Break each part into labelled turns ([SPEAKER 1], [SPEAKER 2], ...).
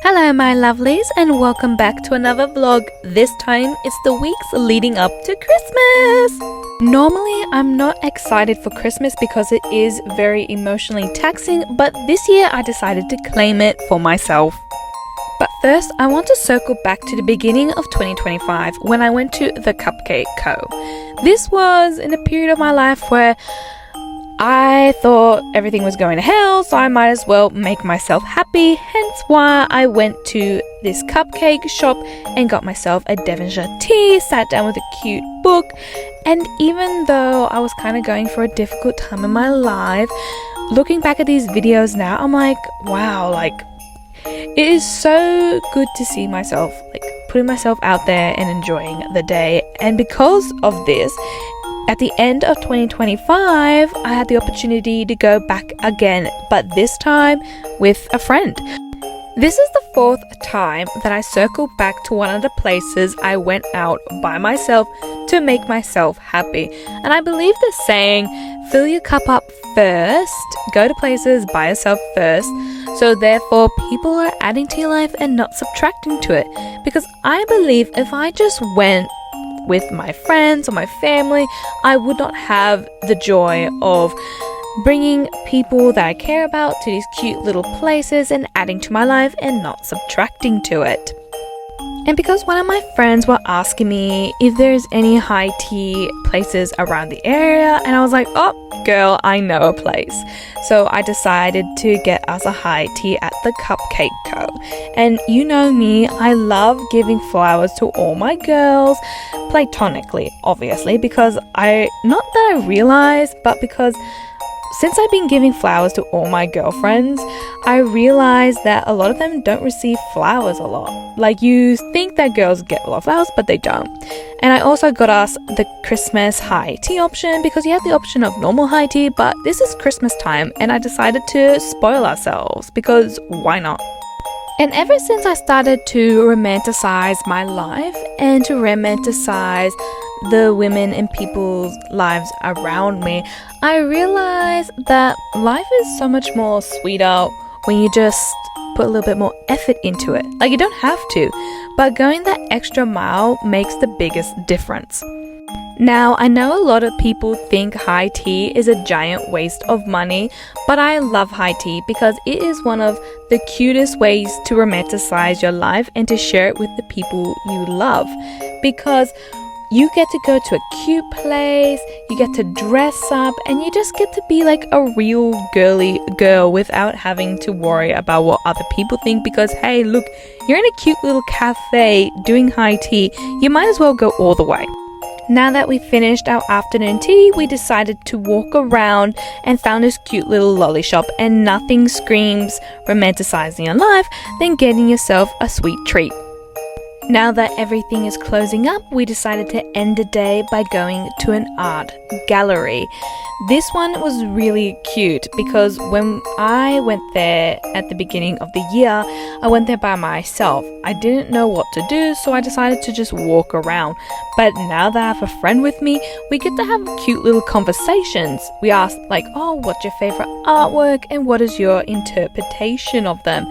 [SPEAKER 1] Hello my lovelies and welcome back to another vlog. This time it's the weeks leading up to Christmas. Normally I'm not excited for Christmas because it is very emotionally taxing, but this year I decided to claim it for myself. But first I want to circle back to the beginning of 2025 when I went to the Cupcake Co. This was in a period of my life where I thought everything was going to hell, so I might as well make myself happy, hence why I went to this cupcake shop and got myself a Devonshire tea, sat down with a cute book, and even though I was kind of going for a difficult time in my life, looking back at these videos now, I'm like, wow, it is so good to see myself, putting myself out there and enjoying the day. And because of this, at the end of 2025, I had the opportunity to go back again, but this time with a friend. This is the fourth time that I circled back to one of the places I went out by myself to make myself happy. And I believe the saying, fill your cup up first, go to places by yourself first, so therefore people are adding to your life and not subtracting to it. Because I believe if I just went with my friends or my family, I would not have the joy of bringing people that I care about to these cute little places and adding to my life and not subtracting to it. And because one of my friends were asking me if there's any high tea places around the area, and I was like, oh girl, I know a place. So I decided to get us a high tea at the Cupcake Co. And you know me, I love giving flowers to all my girls, platonically obviously, because not that I realized, but because since I've been giving flowers to all my girlfriends, I realized that a lot of them don't receive flowers a lot. You think that girls get a lot of flowers, but they don't. And I also got us the Christmas high tea option because you have the option of normal high tea, but this is Christmas time and I decided to spoil ourselves because why not? And ever since I started to romanticize my life and to romanticize the women and people's lives around me, I realized that life is so much more sweeter when you just put a little bit more effort into it. You don't have to, but going that extra mile makes the biggest difference. Now, I know a lot of people think high tea is a giant waste of money, but I love high tea because it is one of the cutest ways to romanticize your life and to share it with the people you love. Because you get to go to a cute place, you get to dress up, and you just get to be like a real girly girl without having to worry about what other people think. Because hey, look, you're in a cute little cafe doing high tea, you might as well go all the way. Now that we finished our afternoon tea, we decided to walk around and found this cute little lolly shop, and nothing screams romanticizing your life than getting yourself a sweet treat. Now that everything is closing up, we decided to end the day by going to an art gallery. This one was really cute because when I went there at the beginning of the year, I went there by myself. I didn't know what to do, so I decided to just walk around. But now that I have a friend with me, we get to have cute little conversations. We ask oh, what's your favorite artwork and what is your interpretation of them?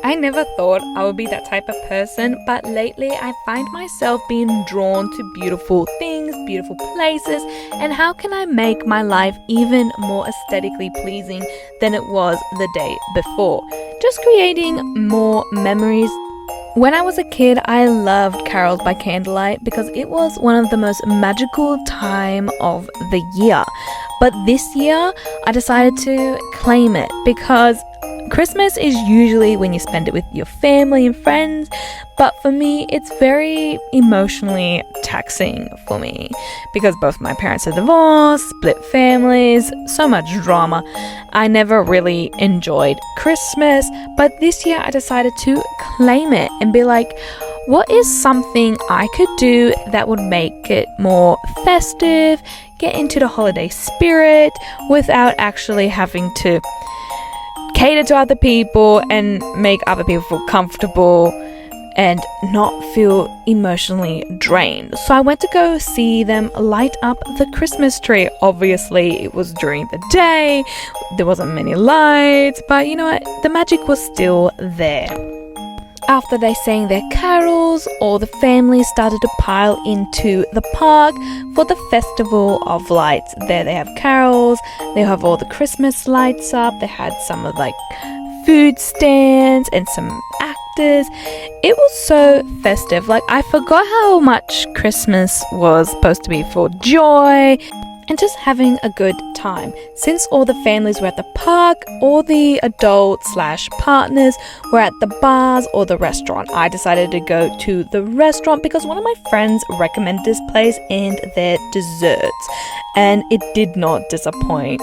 [SPEAKER 1] I never thought I would be that type of person, but lately I find myself being drawn to beautiful things, beautiful places, and how can I make my life even more aesthetically pleasing than it was the day before? Just creating more memories. When I was a kid, I loved carols by candlelight because it was one of the most magical time of the year. But this year, I decided to claim it because Christmas is usually when you spend it with your family and friends, but for me, it's very emotionally taxing for me because both my parents are divorced, split families, so much drama. I never really enjoyed Christmas, but this year I decided to claim it and be like, what is something I could do that would make it more festive, get into the holiday spirit without actually having to cater to other people and make other people feel comfortable and not feel emotionally drained. So I went to go see them light up the Christmas tree. Obviously, it was during the day, there wasn't many lights, but you know what? The magic was still there. After they sang their carols, all the families started to pile into the park for the Festival of Lights. There they have carols, they have all the Christmas lights up, they had some of like food stands and some actors. It was so festive. Like, I forgot how much Christmas was supposed to be for joy and just having a good time. Since all the families were at the park, all the adults / partners were at the bars or the restaurant. I decided to go to the restaurant because one of my friends recommended this place and their desserts, and it did not disappoint.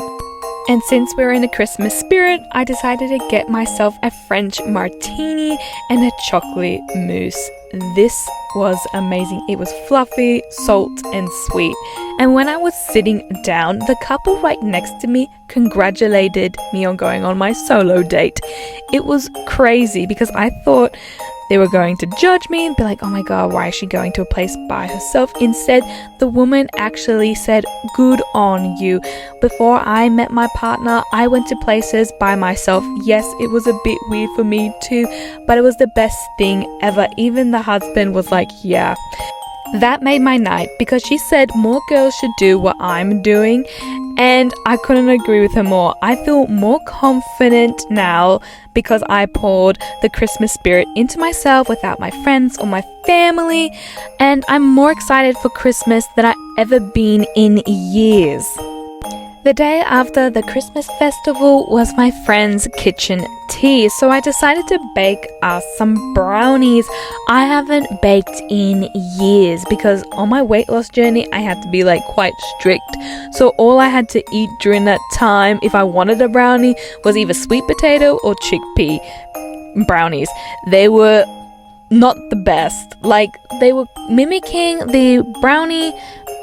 [SPEAKER 1] And since we're in a Christmas spirit, I decided to get myself a French martini and a chocolate mousse. This was amazing. It was fluffy, salt and sweet. And when I was sitting down, the couple right next to me congratulated me on going on my solo date. It was crazy because I thought they were going to judge me and be like, oh my god, why is she going to a place by herself? Instead, the woman actually said, good on you. Before I met my partner, I went to places by myself. Yes, it was a bit weird for me too, but it was the best thing ever. Even the husband was like, yeah. That made my night because she said more girls should do what I'm doing, and I couldn't agree with her more. I feel more confident now because I poured the Christmas spirit into myself without my friends or my family, and I'm more excited for Christmas than I've ever been in years. The day after the Christmas festival was my friend's kitchen tea, so I decided to bake us some brownies. I haven't baked in years because on my weight loss journey I had to be like quite strict. So all I had to eat during that time, if I wanted a brownie, was either sweet potato or chickpea brownies. They were not the best. Like, they were mimicking the brownie,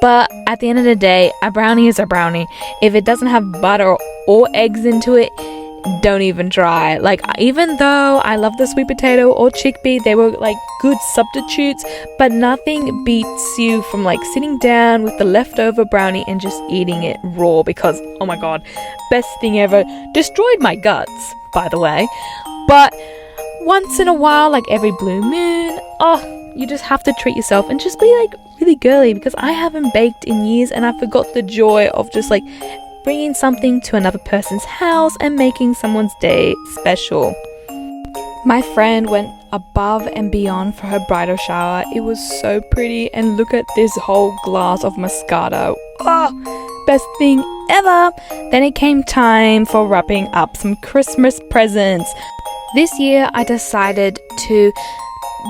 [SPEAKER 1] but at the end of the day, a brownie is a brownie. If it doesn't have butter or eggs into it, don't even try. Like, even though I love the sweet potato or chickpea, they were like good substitutes, but nothing beats you from like sitting down with the leftover brownie and just eating it raw, because oh my god, best thing ever. Destroyed my guts, by the way, but once in a while, like every blue moon, you just have to treat yourself and just be like really girly, because I haven't baked in years and I forgot the joy of just like bringing something to another person's house and making someone's day special. My friend went above and beyond for her bridal shower. It was so pretty, and look at this whole glass of Moscato. Best thing ever. Then it came time for wrapping up some Christmas presents. This year I decided to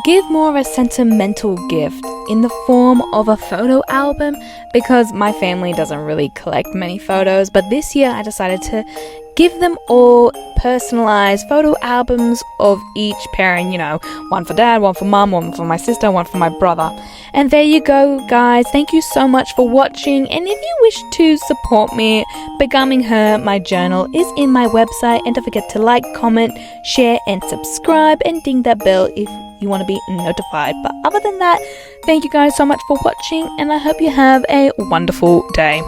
[SPEAKER 1] give more of a sentimental gift in the form of a photo album, because my family doesn't really collect many photos, but this year I decided to give them all personalized photo albums of each parent, you know, one for dad, one for mum, one for my sister, one for my brother. And there you go, guys. Thank you so much for watching, and if you wish to support me, Becoming Her, my journal, is in my website, and don't forget to like, comment, share and subscribe, and ding that bell if you want to be notified. But other than that, thank you guys so much for watching, and I hope you have a wonderful day.